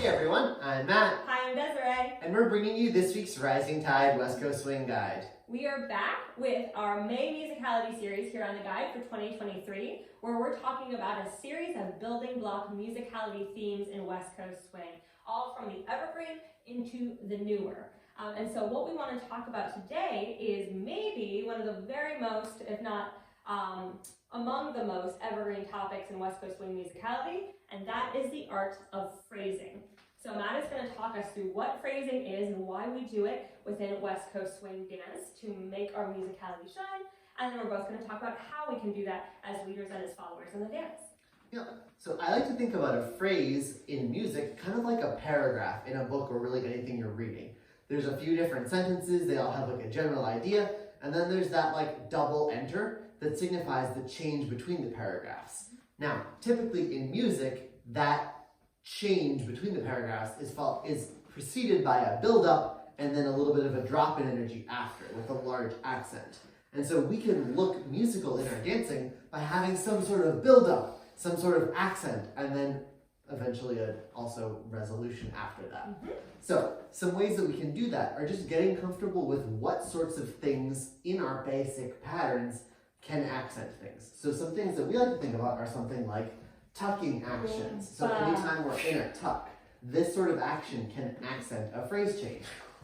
Hey everyone, I'm Matt. Hi, I'm Desiree. And we're bringing you this week's Rising Tide West Coast Swing Guide. We are back with our May Musicality series here on the guide for 2023, where we're talking about a series of building block musicality themes in West Coast swing, all from the evergreen into the newer. And so what we want to talk about today is maybe one of the very most, if not among the most evergreen topics in West Coast swing musicality, and that is the art of phrasing. So Matt is going to talk us through what phrasing is and why we do it within West Coast swing dance to make our musicality shine, and then we're both going to talk about how we can do that as leaders and as followers in the dance. Yeah, so I like to think about a phrase in music kind of like a paragraph in a book or really anything you're reading. There's a few different sentences, they all have like a general idea, and then there's that like double enter that signifies the change between the paragraphs. Now, typically in music, that change between the paragraphs is preceded by a build-up and then a little bit of a drop in energy after with a large accent. And so we can look musical in our dancing by having some sort of build-up, some sort of accent, and then eventually also resolution after that. So some ways that we can do that are just getting comfortable with what sorts of things in our basic patterns can accent things. So some things that we like to think about are something like tucking actions. So anytime we're in a tuck, this sort of action can accent a phrase change.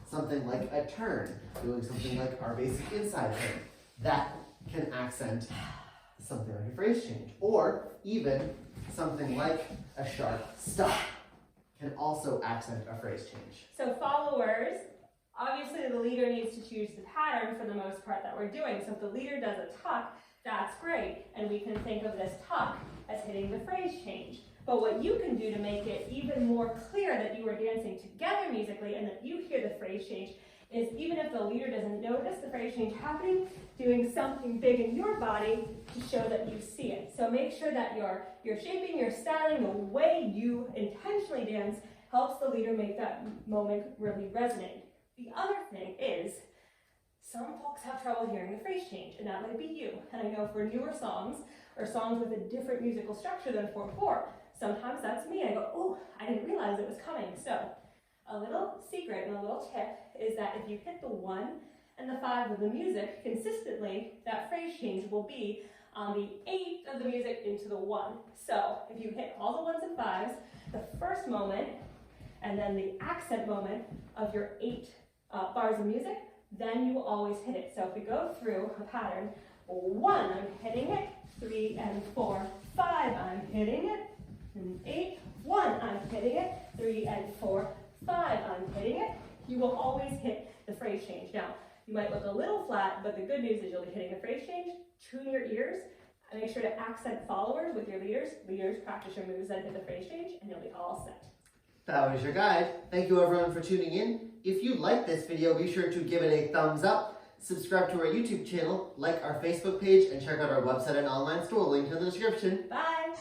Something like a turn, doing something like our basic inside turn, that can accent something like a phrase change. Or even something like a sharp stop can also accent a phrase change. So followers, obviously the leader needs to choose the pattern for the most part that we're doing. So if the leader does a tuck, that's great. And we can think of this tuck as hitting the phrase change. But what you can do to make it even more clear that you are dancing together musically and that you hear the phrase change is, even if the leader doesn't notice the phrase change happening, doing something big in your body to show that you see it. So make sure that you're shaping, you're styling, the way you intentionally dance helps the leader make that moment really resonate. The other thing is, some folks have trouble hearing the phrase change, and that might be you. And I know for newer songs, or songs with a different musical structure than 4/4, sometimes that's me. I go, oh, I didn't realize it was coming. So a little secret and a little tip is that if you hit the 1 and the 5 of the music consistently, that phrase change will be on the 8 of the music into the 1. So if you hit all the 1s and 5s, the first moment, and then the accent moment of your 8 bars of music, then you will always hit it. So if we go through a pattern, 1, I'm hitting it, 3 and 4, 5, I'm hitting it, and 8, 1, I'm hitting it, 3 and 4, 5, I'm hitting it, you will always hit the phrase change. Now, you might look a little flat, but the good news is you'll be hitting the phrase change. Tune your ears, and make sure to accent followers with your leaders. Leaders, practice your moves, then hit the phrase change, and you'll be all set. That was your guide. Thank you everyone for tuning in. If you like this video, be sure to give it a thumbs up, subscribe to our YouTube channel, like our Facebook page, and check out our website and online store linked in the description. Bye!